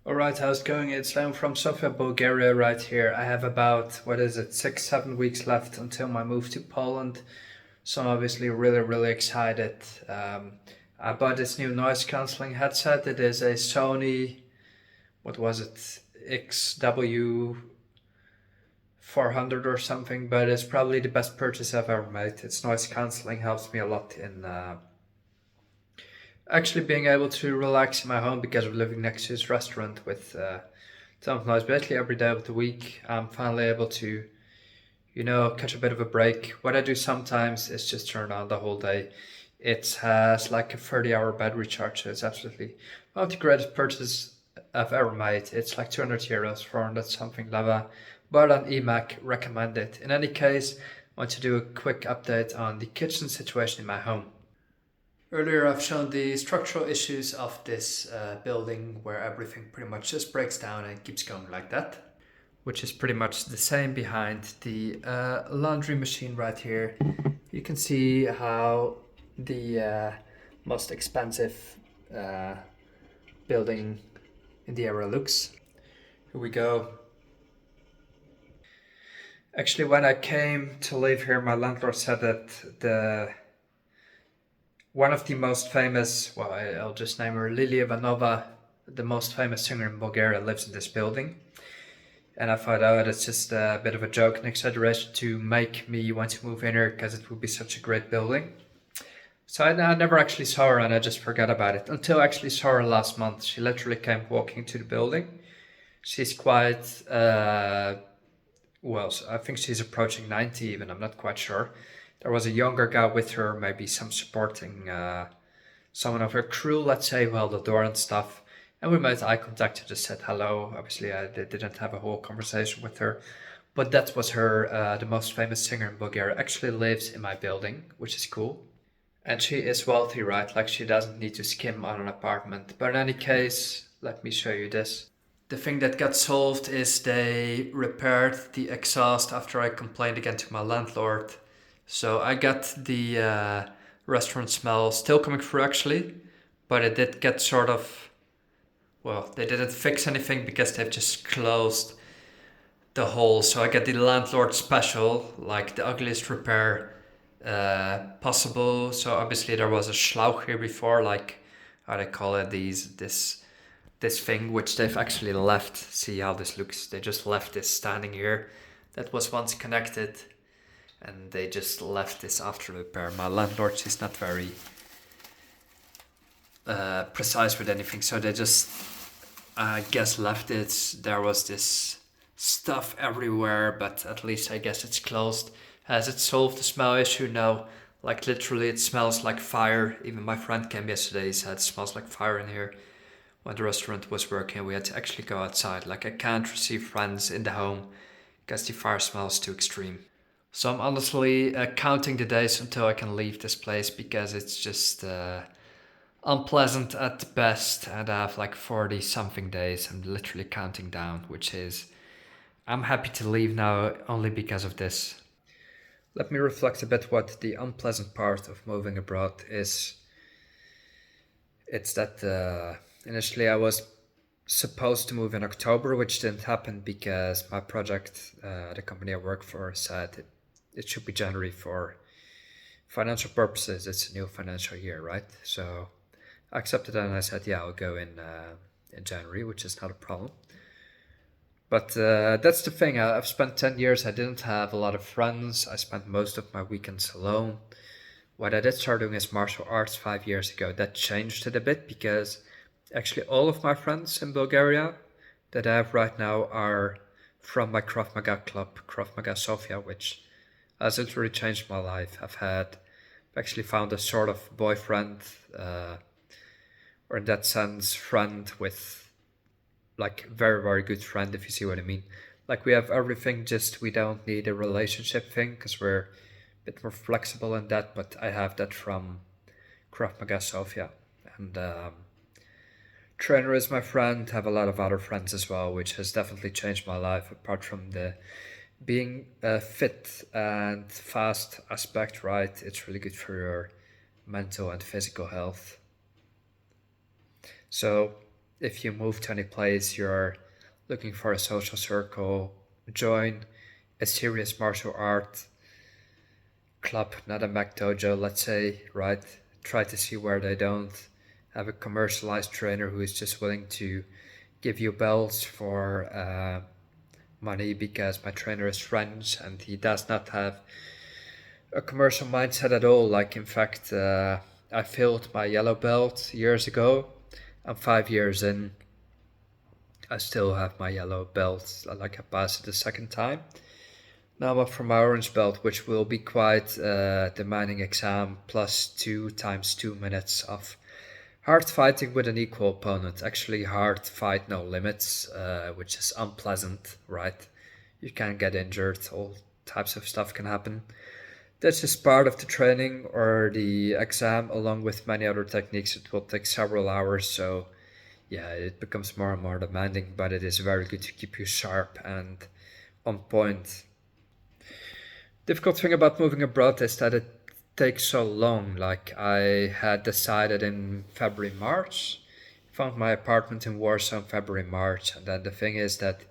Alright, how's it going? It's Leon from Sofia, Bulgaria right here. I have about, 6, 7 weeks left until my move to Poland. So I'm obviously really excited. I bought this new noise cancelling headset. It is a Sony, what was it, XW400 or something, but it's probably the best purchase I've ever made. Its noise cancelling helps me a lot in actually being able to relax in my home because of living next to this restaurant with ton of noise basically every day of the week. I'm finally able to, catch a bit of a break. What I do sometimes is just turn on the whole day. It has like a 30-hour battery charge, so it's absolutely one of the greatest purchases I've ever made. It's like 200 euros, 400 something leva. But on eMac, recommend it. In any case, I want to do a quick update on the kitchen situation in my home. Earlier, I've shown the structural issues of this building where everything pretty much just breaks down and keeps going like that, which is pretty much the same behind the laundry machine right here. You can see how the most expensive building in the area looks. Here we go. Actually, when I came to live here, my landlord said that one of the most famous, well, I'll just name her, Lilia Ivanova, the most famous singer in Bulgaria, lives in this building. And I thought, oh, that's just a bit of a joke, an exaggeration to make me want to move in here because it would be such a great building. So I never actually saw her and I just forgot about it until I actually saw her last month. She literally came walking to the building. She's quite, well, I think she's approaching 90 even, I'm not quite sure. There was a younger guy with her, maybe some supporting someone of her crew, let's say, well, the door and stuff. And we made eye contact and just said hello. Obviously, I didn't have a whole conversation with her. But that was her, the most famous singer in Bulgaria, actually lives in my building, which is cool. And she is wealthy, right? Like she doesn't need to skim on an apartment. But in any case, let me show you this. The thing that got solved is they repaired the exhaust after I complained again to my landlord. So I got the restaurant smell still coming through actually, but it did get sort of, well, they didn't fix anything because they've just closed the hole. So I get the landlord special, like the ugliest repair possible. So obviously there was a schlauch here before, like how they call it, this thing which they've actually left. See how this looks? They just left this standing here. That was once connected, and they just left this after repair. My landlord, she's not very precise with anything, so they just, I guess, left it. There was this stuff everywhere, but at least I guess it's closed. Has it solved the smell issue? No. Like literally it smells like fire. Even my friend came yesterday, he said it smells like fire in here. When the restaurant was working, we had to actually go outside. Like I can't receive friends in the home because the fire smell is too extreme. So I'm honestly counting the days until I can leave this place because it's just unpleasant at best, and I have like 40 something days. I'm literally counting down, which is, I'm happy to leave now only because of this. Let me reflect a bit what the unpleasant part of moving abroad is. It's that initially I was supposed to move in October, which didn't happen because my project, the company I work for, said it should be January for financial purposes. It's a new financial year, right? So I accepted that and I said, yeah, I'll go in January, which is not a problem. But that's the thing. I've spent 10 years. I didn't have a lot of friends. I spent most of my weekends alone. What I did start doing is martial arts 5 years ago. That changed it a bit because actually all of my friends in Bulgaria that I have right now are from my Krav Maga club, Krav Maga Sofia, which has literally changed my life. I've actually found a sort of boyfriend, or in that sense, friend with, like, very good friend, if you see what I mean. Like, we have everything, just we don't need a relationship thing because we're a bit more flexible in that, but I have that from Krav Maga Sofia. And trainer is my friend, have a lot of other friends as well, which has definitely changed my life apart from the being fit and fast aspect, right? It's really good for your mental and physical health. So if you move to any place, you're looking for a social circle, join a serious martial art club, not a Mac dojo, let's say, right? Try to see where they don't have a commercialized trainer who is just willing to give you belts for money because my trainer is French and he does not have a commercial mindset at all. Like, in fact, I failed my yellow belt years ago. I'm 5 years in. I still have my yellow belt. Like, I passed it the second time. Now I'm up for my orange belt, which will be quite a demanding exam, plus 2 times 2 minutes of hard fighting with an equal opponent. Actually, hard fight, no limits, which is unpleasant, right? You can get injured, all types of stuff can happen. That's just part of the training or the exam, along with many other techniques. It will take several hours, so yeah, it becomes more and more demanding, but it is very good to keep you sharp and on point. Difficult thing about moving abroad is that it takes so long. Like, I had decided in February, March, found my apartment in Warsaw in February, March, and then the thing is that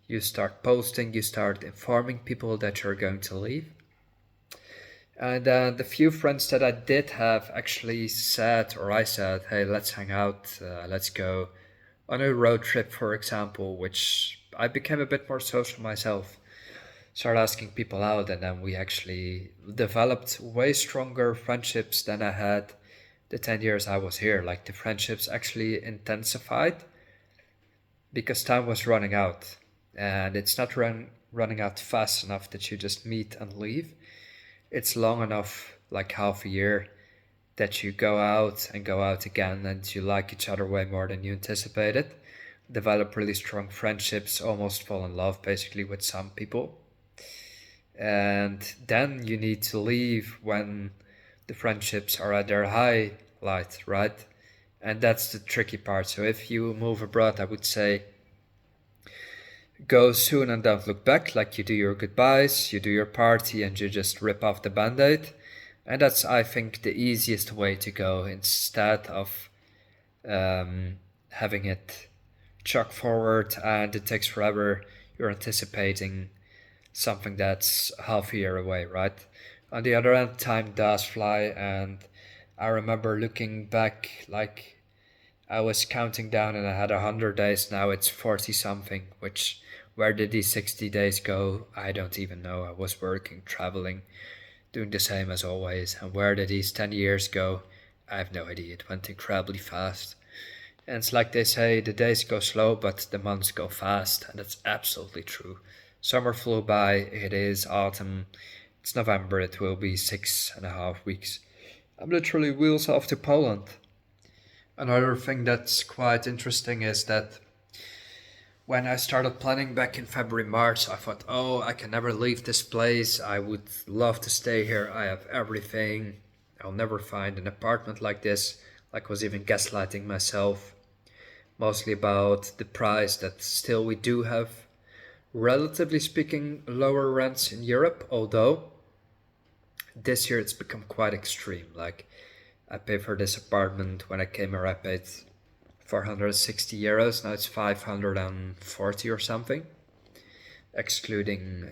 you start posting, you start informing people that you're going to leave. And the few friends that I did have actually said, or I said, hey, let's hang out, let's go on a road trip, for example, which I became a bit more social myself. Started asking people out, and then we actually developed way stronger friendships than I had the 10 years I was here. Like, the friendships actually intensified because time was running out. And it's not running out fast enough that you just meet and leave. It's long enough, like half a year, that you go out again, and you like each other way more than you anticipated. Develop really strong friendships, almost fall in love basically with some people. And then you need to leave when the friendships are at their highlight, right? And that's the tricky part. So if you move abroad, I would say go soon and don't look back. Like, you do your goodbyes, you do your party, and you just rip off the band-aid. And that's, I think, the easiest way to go, instead of having it chuck forward and it takes forever. You're anticipating something that's half a year away, right? On the other hand, time does fly, and I remember looking back, like, I was counting down and I had 100 days. Now it's 40 something, which, where did these 60 days go? I don't even know. I was working, traveling, doing the same as always. And where did these 10 years go? I have no idea. It went incredibly fast. And it's like they say, the days go slow, but the months go fast. And that's absolutely true. Summer flew by, it is autumn, it's November, it will be 6.5 weeks. I'm literally wheels off to Poland. Another thing that's quite interesting is that when I started planning back in February, March, I thought, oh, I can never leave this place. I would love to stay here. I have everything. I'll never find an apartment like this. Like, was even gaslighting myself. Mostly about the price, that still we do have, relatively speaking, lower rents in Europe, although this year it's become quite extreme. Like, I paid for this apartment when I came here, I paid 460 euros. Now it's 540 or something, excluding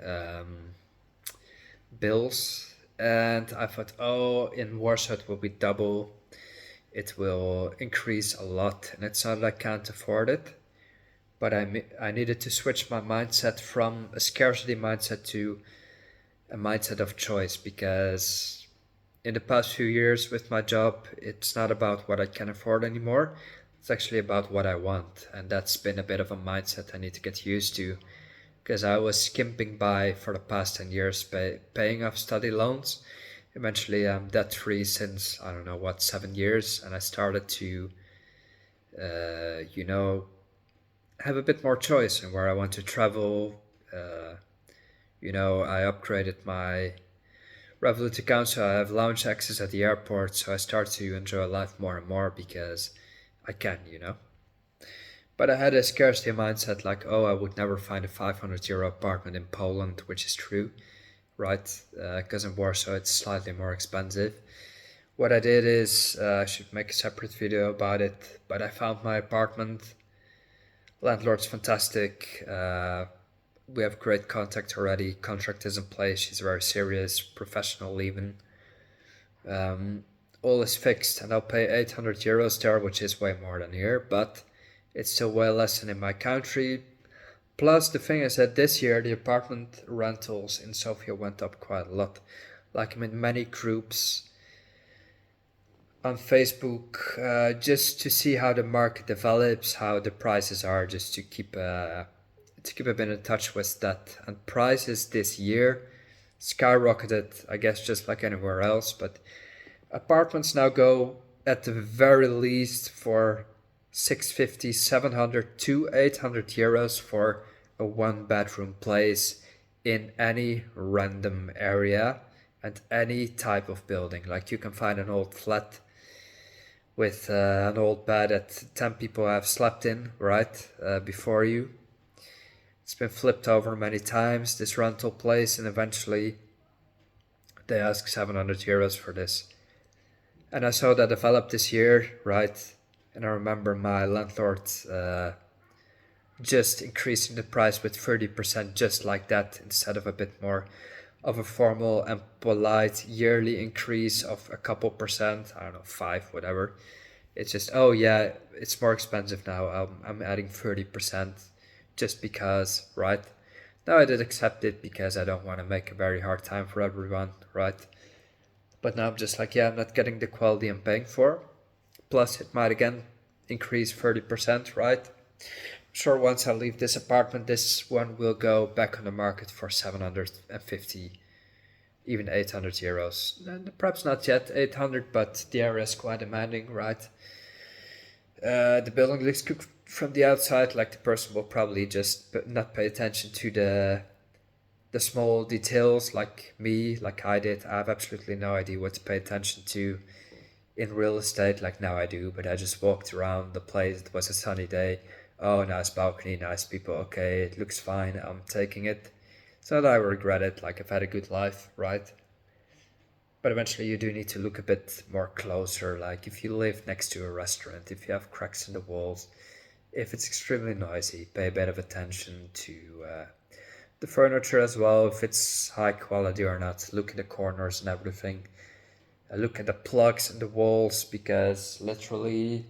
bills. And I thought, oh, in Warsaw it will be double. It will increase a lot, and it's not that I can't afford it. But I needed to switch my mindset from a scarcity mindset to a mindset of choice, because in the past few years with my job, it's not about what I can afford anymore. It's actually about what I want. And that's been a bit of a mindset I need to get used to, because I was skimping by for the past 10 years, paying off study loans. Eventually, I'm debt free since, I don't know what, 7 years. And I started to, have a bit more choice in where I want to travel. I upgraded my Revolut account, so I have lounge access at the airport, so I start to enjoy life more and more because I can. But I had a scarcity mindset, like, oh, I would never find a 500 euro apartment in Poland, which is true, right? Because in Warsaw it's slightly more expensive. what I did is I should make a separate video about it. But I found my apartment. Landlord's fantastic. We have great contact already. Contract is in place. She's very serious, professional even. All is fixed, and I'll pay 800 euros there, which is way more than here, but it's still way less than in my country. Plus, the thing is that this year the apartment rentals in Sofia went up quite a lot. Like I'm in many groups on Facebook, just to see how the market develops, how the prices are, just to keep a bit in touch with that. And prices this year skyrocketed, I guess, just like anywhere else. But apartments now go at the very least for 650, 700 to 800 euros for a one bedroom place in any random area and any type of building. Like you can find an old flat with an old bed that 10 people have slept in, right, before you. It's been flipped over many times, this rental place, and eventually they ask 700 euros for this. And I saw that develop this year, right? And I remember my landlord just increasing the price with 30% just like that, instead of a bit more of a formal and polite yearly increase of a couple percent, I don't know, 5, whatever. It's just, oh yeah, it's more expensive now. I'm adding 30% just because, right? Now I did accept it because I don't want to make a very hard time for everyone, right? But now I'm just like, yeah, I'm not getting the quality I'm paying for. Plus, it might again increase 30%, right? Sure, once I leave this apartment, this one will go back on the market for 750, even 800 euros. And perhaps not yet 800, but the area is quite demanding, right? The building looks good from the outside, like the person will probably just not pay attention to the small details like me, like I did. I have absolutely no idea what to pay attention to in real estate, like now I do, but I just walked around the place. It was a sunny day. Oh, nice balcony, nice people. Okay, it looks fine. I'm taking it. It's not that I regret it, like I've had a good life, right? But eventually you do need to look a bit more closer, like if you live next to a restaurant, if you have cracks in the walls, if it's extremely noisy, pay a bit of attention to the furniture as well, if it's high quality or not. Look in the corners and everything. Look at the plugs in the walls, because literally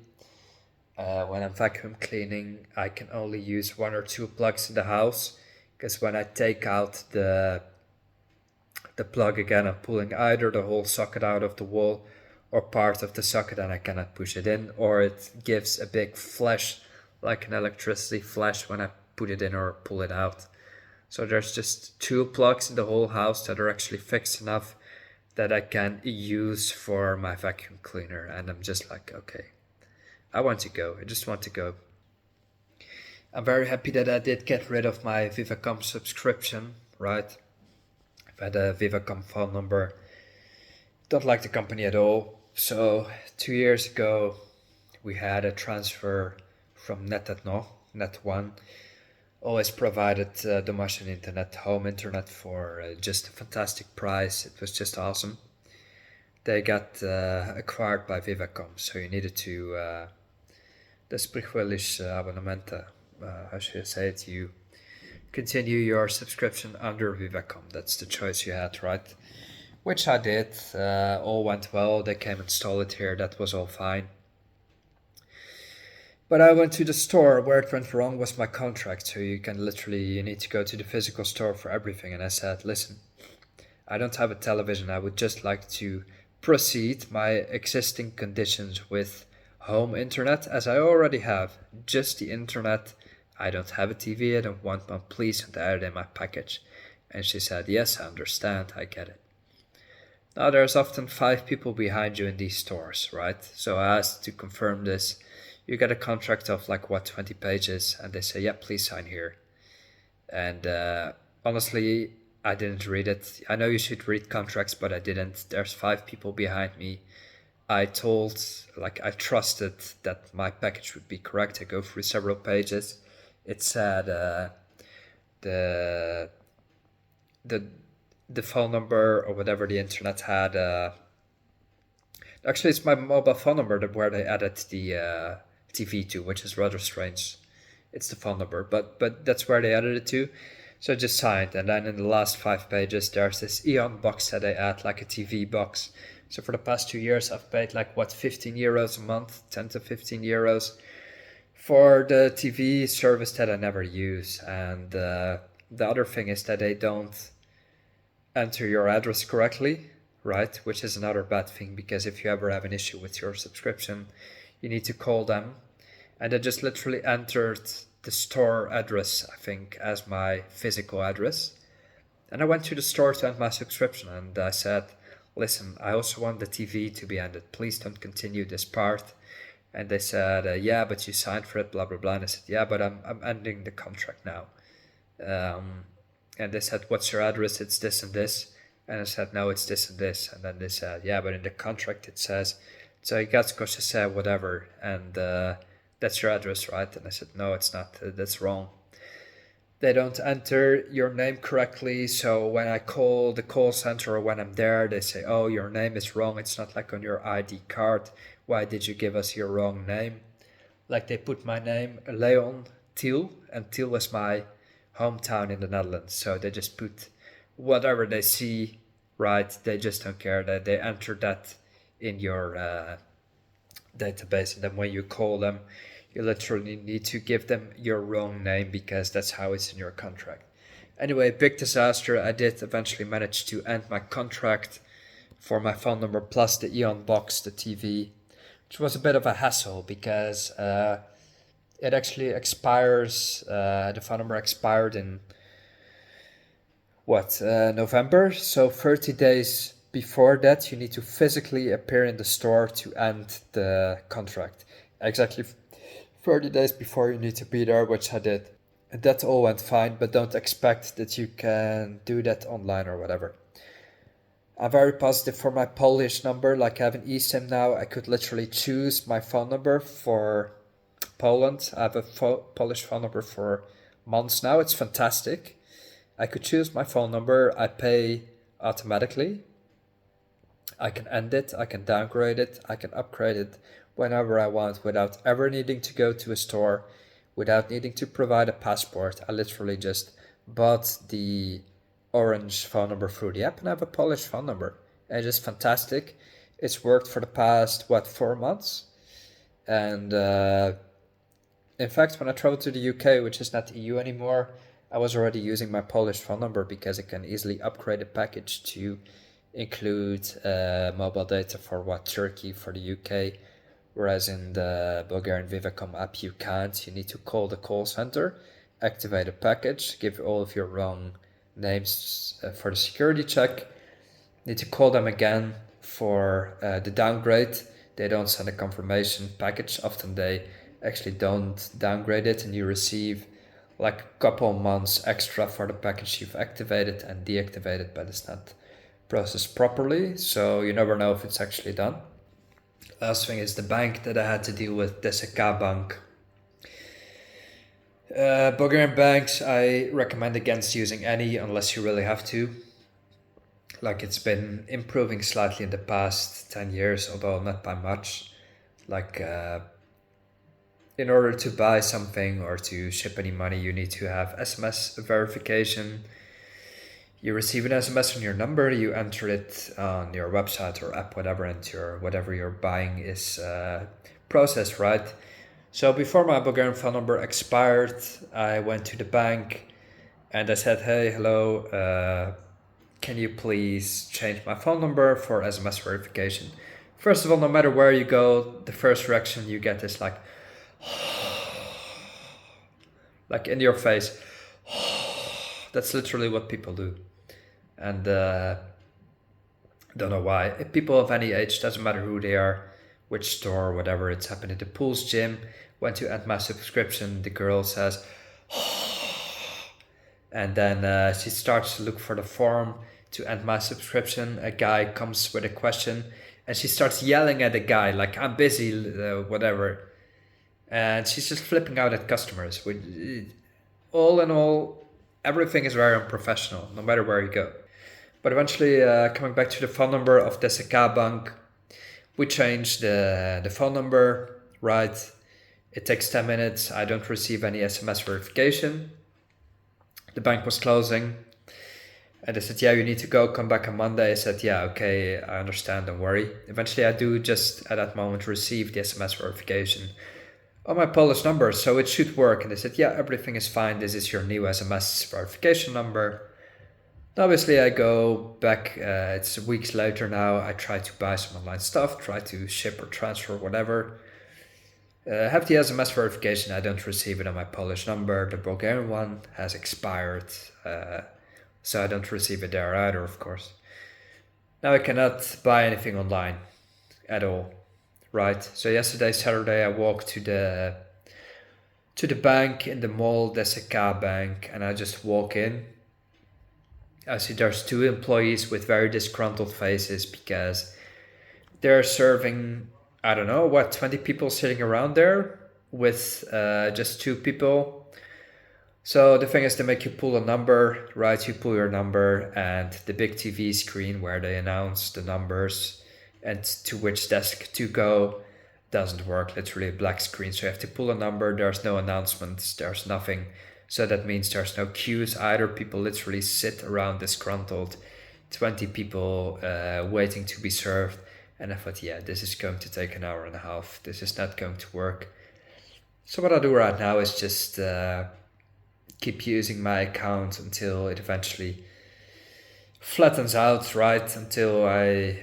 when I'm vacuum cleaning, I can only use 1 or 2 plugs in the house, because when I take out the plug again, I'm pulling either the whole socket out of the wall or part of the socket, and I cannot push it in, or it gives a big flash, like an electricity flash, when I put it in or pull it out. So there's just 2 plugs in the whole house that are actually fixed enough that I can use for my vacuum cleaner. And I'm just like, okay, I want to go. I just want to go. I'm very happy that I did get rid of my Vivacom subscription, right? I've had a Vivacom phone number. Don't like the company at all. So 2 years ago, we had a transfer from Net1. Always provided Domasian internet, home internet for just a fantastic price. It was just awesome. They got acquired by Vivacom, so you needed to the sprichwörtliche Abonnementen, how should I say it? You continue your subscription under Vivacom. That's the choice you had, right? Which I did. All went well. They came install it here. That was all fine. But I went to the store. Where it went wrong was my contract. So you need to go to the physical store for everything. And I said, listen, I don't have a television. I would just like to proceed my existing conditions with home internet, as I already have just the internet. I don't have a TV. I don't want one. Please add it in my package. And she said, yes, I understand. I get it. Now there's often 5 people behind you in these stores, right? So I asked to confirm this. You get a contract of 20 pages, and they say, yeah, please sign here. And honestly, I didn't read it. I know you should read contracts, but I didn't. There's 5 people behind me. I trusted that my package would be correct. I go through several pages. It said the phone number or whatever the internet had, Actually, it's my mobile phone number where they added the TV to, which is rather strange. It's the phone number, but that's where they added it to. So I just signed, and then in the last 5 pages, there's this Eon box that they add, like a TV box. So for the past 2 years, I've paid like what, 15 euros a month, 10 to 15 euros for the TV service that I never use. And the other thing is that they don't enter your address correctly, right? Which is another bad thing, because if you ever have an issue with your subscription, you need to call them. And I just literally entered the store address, I think, as my physical address. And I went to the store to end my subscription, and I said, listen, I also want the TV to be ended. Please don't continue this part. And they said, yeah, but you signed for it, blah, blah, blah. And I said, yeah, but I'm ending the contract now. And they said, what's your address? It's this and this. And I said, no, it's this and this. And then they said, yeah, but in the contract it says, Zajgacko se whatever. And that's your address, right? And I said, no, it's not. That's wrong. They don't enter your name correctly. So when I call the call center or when I'm there, they say, oh, your name is wrong. It's not like on your ID card. Why did you give us your wrong name? Like they put my name, Leon Tiel, and Tiel is my hometown in the Netherlands. So they just put whatever they see, right? They just don't care. That they enter that in your database. And then when you call them, you literally need to give them your wrong name, because that's how it's in your contract. Anyway, big disaster. I did eventually manage to end my contract for my phone number plus the Eon box, the TV, which was a bit of a hassle because it actually expires. The phone number expired in November. So 30 days before that, you need to physically appear in the store to end the contract. Exactly 30 days before you need to be there, which I did. And that all went fine, but don't expect that you can do that online or whatever. I'm very positive for my Polish number. Like I have an eSIM now, I could literally choose my phone number for Poland. I have a Polish phone number for months now. It's fantastic. I could choose my phone number. I pay automatically. I can end it. I can downgrade it. I can upgrade it whenever I want without ever needing to go to a store, without needing to provide a passport. I literally just bought the orange phone number through the app and I have a Polish phone number. And it's just fantastic. It's worked for the past, 4 months? And in fact, when I traveled to the UK, which is not EU anymore, I was already using my Polish phone number because I can easily upgrade a package to include mobile data for Turkey, for the UK. Whereas in the Bulgarian Vivacom app, you can't. You need to call the call center, activate a package, give all of your wrong names for the security check. Need to call them again for the downgrade. They don't send a confirmation package. Often they actually don't downgrade it, and you receive like a couple months extra for the package you've activated and deactivated, but it's not processed properly. So you never know if it's actually done. Last thing is the bank that I had to deal with, DSK Bank. Bulgarian banks, I recommend against using any unless you really have to. Like it's been improving slightly in the past 10 years, although not by much. Like in order to buy something or to ship any money, you need to have SMS verification. You receive an SMS on your number, you enter it on your website or app, whatever, and whatever you're buying is processed, right? So before my Bulgarian phone number expired, I went to the bank and I said, hey, hello, can you please change my phone number for SMS verification? First of all, no matter where you go, the first reaction you get is like in your face. That's literally what people do. And don't know why. People of any age, doesn't matter who they are, which store, whatever. It's happened at the Pools gym. Went to end my subscription. The girl says, and then she starts to look for the form to end my subscription. A guy comes with a question, and she starts yelling at the guy like, "I'm busy, whatever." And she's just flipping out at customers. All in all, everything is very unprofessional, no matter where you go. But eventually, coming back to the phone number of DSK Bank, We changed the phone number, right? It takes 10 minutes. I don't receive any SMS verification. The bank was closing. And they said, yeah, you need to go, come back on Monday. I said, yeah, okay, I understand, don't worry. Eventually, I do just at that moment receive the SMS verification on my Polish number, so it should work. And they said, yeah, everything is fine. This is your new SMS verification number. Obviously, I go back, it's weeks later now. I try to buy some online stuff, try to ship or transfer, whatever. Have the SMS verification. I don't receive it on my Polish number. The Bulgarian one has expired. So I don't receive it there either, of course. Now I cannot buy anything online at all, right? So yesterday, Saturday, I walked to the bank in the mall. There's a K bank, and I just walk in. I see there's two employees with very disgruntled faces because they're serving, I don't know, 20 people sitting around there with just two people. So the thing is, they make you pull a number, right? You pull your number, and the big TV screen where they announce the numbers and to which desk to go doesn't work. Literally a black screen. So you have to pull a number. There's no announcements. There's nothing. So that means there's no queues either. People literally sit around disgruntled, 20 people waiting to be served. And I thought, yeah, this is going to take an hour and a half. This is not going to work. So what I do right now is just keep using my account until it eventually flattens out, right? Until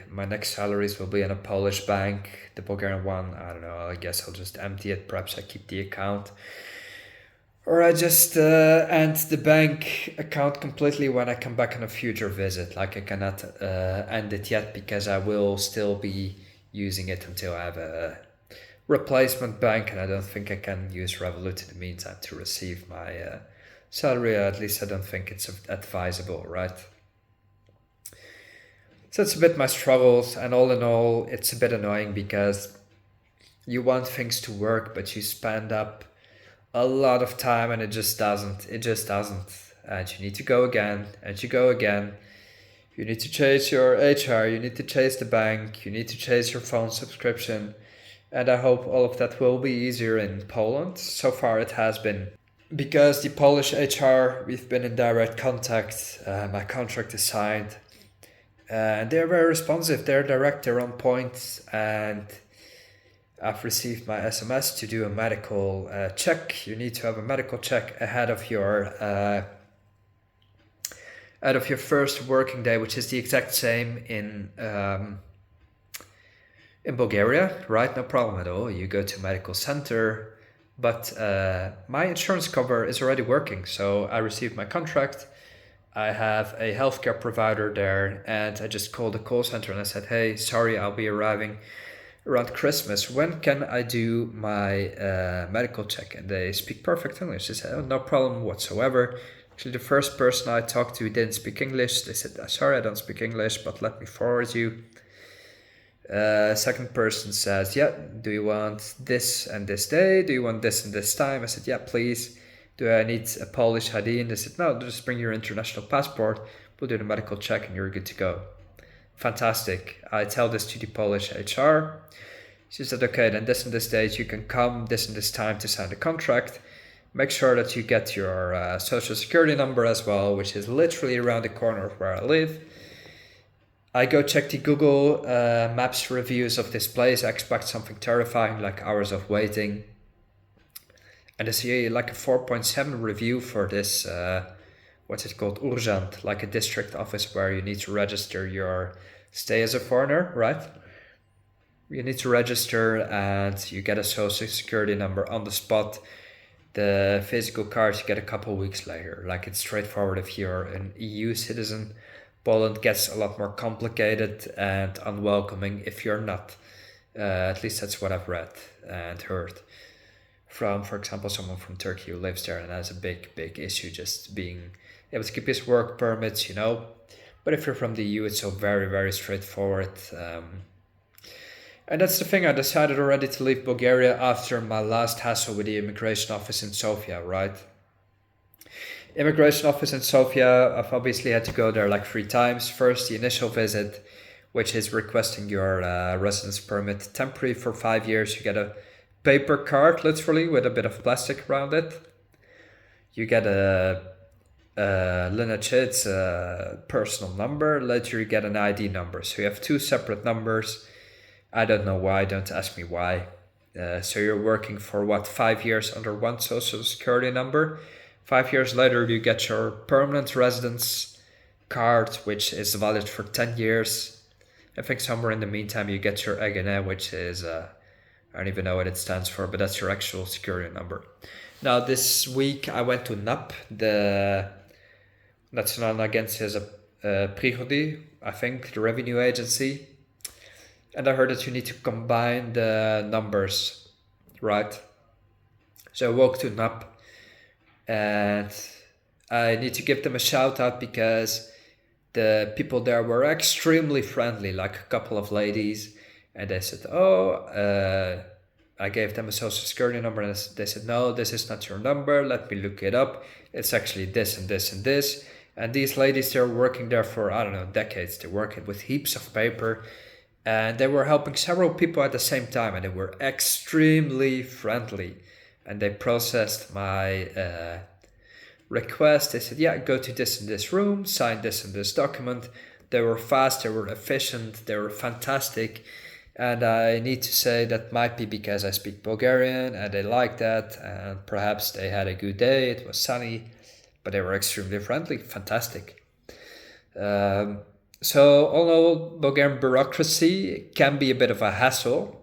my next salaries will be in a Polish bank. The Bulgarian one, I don't know, I guess I'll just empty it. Perhaps I keep the account. Or I just end the bank account completely when I come back on a future visit. Like I cannot end it yet because I will still be using it until I have a replacement bank, and I don't think I can use Revolut in the meantime to receive my salary. At least I don't think it's advisable, right? So it's a bit my struggles, and all in all, it's a bit annoying because you want things to work, but you spend up a lot of time and it just doesn't. And you need to go again, and you go again. You need to chase your HR, you need to chase the bank, you need to chase your phone subscription. And I hope all of that will be easier in Poland. So far it has been. Because the Polish HR, we've been in direct contact, my contract is signed. And they're very responsive, they're direct, they're on point. And I've received my SMS to do a medical check. You need to have a medical check ahead of your first working day, which is the exact same in Bulgaria, right? No problem at all. You go to a medical center, but my insurance cover is already working. So I received my contract. I have a healthcare provider there, and I just called the call center and I said, hey, sorry, I'll be arriving around Christmas. When can I do my medical check? And they speak perfect English. They said, oh, no problem whatsoever. Actually, the first person I talked to didn't speak English. They said, sorry, I don't speak English, but let me forward you. Second person says, yeah, do you want this and this day? Do you want this and this time? I said, yeah, please. Do I need a Polish ID? And they said, no, just bring your international passport. We'll do the medical check and you're good to go. Fantastic. I tell this to the Polish HR. She said, okay, then this and this date you can come, this and this time to sign the contract. Make sure that you get your social security number as well, which is literally around the corner of where I live. I go check the Google Maps reviews of this place. I expect something terrifying, like hours of waiting. And I see like a 4.7 review for this, what's it called, Urgent, like a district office where you need to register your stay as a foreigner, right? You need to register and you get a social security number on the spot. The physical card you get a couple of weeks later. Like it's straightforward if you're an EU citizen. Poland gets a lot more complicated and unwelcoming if you're not. At least that's what I've read and heard from, for example, someone from Turkey who lives there and has a big issue just being able to keep his work permits, you know. But if you're from the EU, it's so very straightforward. And that's the thing, I decided already to leave Bulgaria after my last hassle with the immigration office in Sofia, right? Immigration office in Sofia, I've obviously had to go there like 3 times. First, the initial visit, which is requesting your residence permit temporary for 5 years. You get a paper card, literally, with a bit of plastic around it. You get a lineage, it's a personal number. Later, you get an ID number. So you have two separate numbers. I don't know why, don't ask me why. So you're working for 5 years under one social security number. 5 years later, you get your permanent residence card, which is valid for 10 years. I think somewhere in the meantime, you get your EGNE, which is, I don't even know what it stands for, but that's your actual security number. Now, this week, I went to NAP, the Nationale Agentie Prigodi, I think, the revenue agency. And I heard that you need to combine the numbers, right? So I walked to NAP, and I need to give them a shout out because the people there were extremely friendly, like a couple of ladies. And they said, I gave them a social security number, and they said, no, this is not your number. Let me look it up. It's actually this and this and this. And these ladies, they're working there for, I don't know, decades. They're working with heaps of paper. And they were helping several people at the same time, and they were extremely friendly. And they processed my request. They said, yeah, go to this and this room, sign this and this document. They were fast, they were efficient, they were fantastic. And I need to say that might be because I speak Bulgarian and they liked that. And perhaps they had a good day, it was sunny, but they were extremely friendly, fantastic. So although Bulgarian bureaucracy can be a bit of a hassle,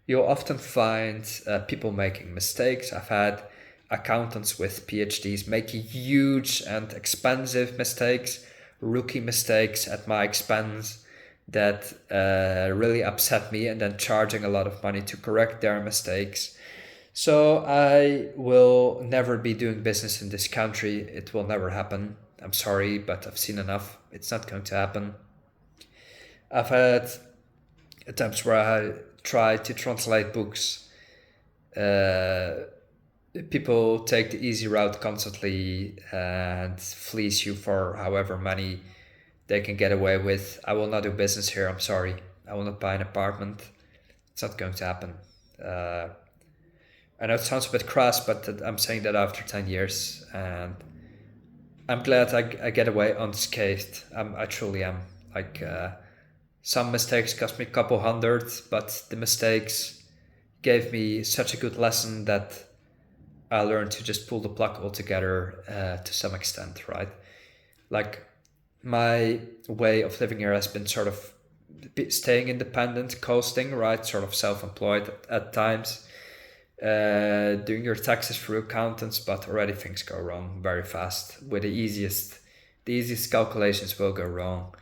you'll often find people making mistakes. I've had accountants with PhDs making huge and expensive mistakes, rookie mistakes at my expense that really upset me, and then charging a lot of money to correct their mistakes. So I will never be doing business in this country. It will never happen. I'm sorry, but I've seen enough. It's not going to happen. I've had attempts where I tried to translate books. People take the easy route constantly and fleece you for however money they can get away with. I will not do business here. I'm sorry. I will not buy an apartment. It's not going to happen. I know it sounds a bit crass, but I'm saying that after 10 years. And I'm glad I get away unscathed. I truly am. Like, some mistakes cost me a couple hundred, but the mistakes gave me such a good lesson that I learned to just pull the plug altogether to some extent, right? Like, my way of living here has been sort of staying independent, coasting, right? Sort of self-employed at times. Doing your taxes through accountants, but already things go wrong very fast. With the easiest calculations will go wrong.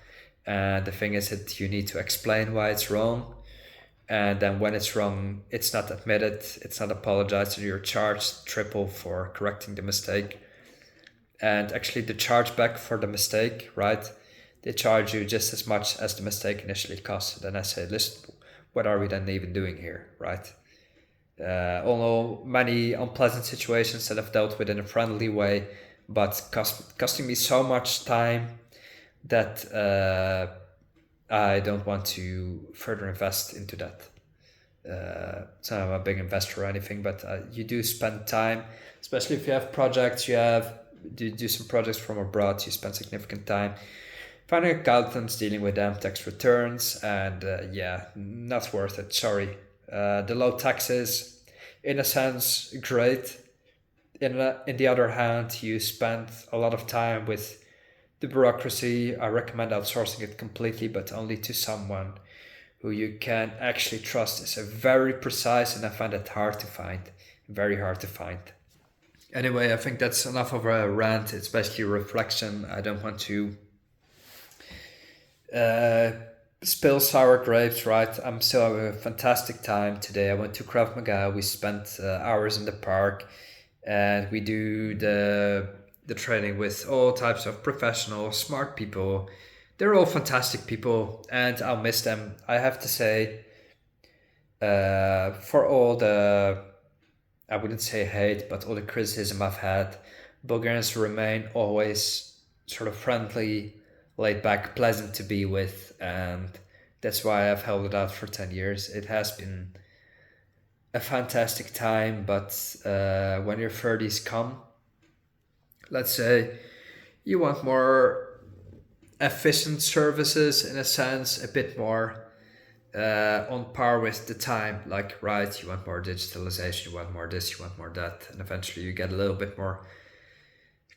And the thing is that you need to explain why it's wrong. And then when it's wrong, it's not admitted, it's not apologized, you're charged triple for correcting the mistake. And actually the chargeback for the mistake, right? They charge you just as much as the mistake initially cost. Then I say, listen, what are we then even doing here, right? Although many unpleasant situations that I've dealt with in a friendly way, but costing me so much time that I don't want to further invest into that. So I'm a big investor or anything, but you do spend time, especially if you have projects, do some projects from abroad, you spend significant time finding accountants, dealing with them, tax returns, and not worth it, sorry. The low taxes, in a sense, great. In the other hand, you spend a lot of time with the bureaucracy. I recommend outsourcing it completely, but only to someone who you can actually trust. Is very precise, and I find it hard to find, very hard to find. Anyway, I think that's enough of a rant. It's basically a reflection. I don't want to spill sour grapes, right? I'm still having a fantastic time today. I went to Krav Maga. We spent hours in the park, and we do the training with all types of professional, smart people. They're all fantastic people, and I'll miss them. I have to say, for all the, I wouldn't say hate, but all the criticism I've had, Bulgarians remain always sort of friendly, laid back, pleasant to be with, and That's why I've held it out for 10 years. It has been a fantastic time, but when your 30s come, let's say you want more efficient services in a sense, a bit more on par with the time. Like, right, you want more digitalization, you want more this, you want more that, and eventually you get a little bit more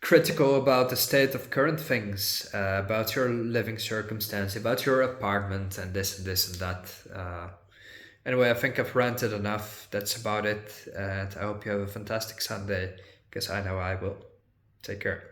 critical about the state of current things, about your living circumstance, about your apartment, and this and that. Anyway, I think I've ranted enough. That's about it. And I hope you have a fantastic Sunday, because I know I will. Take care.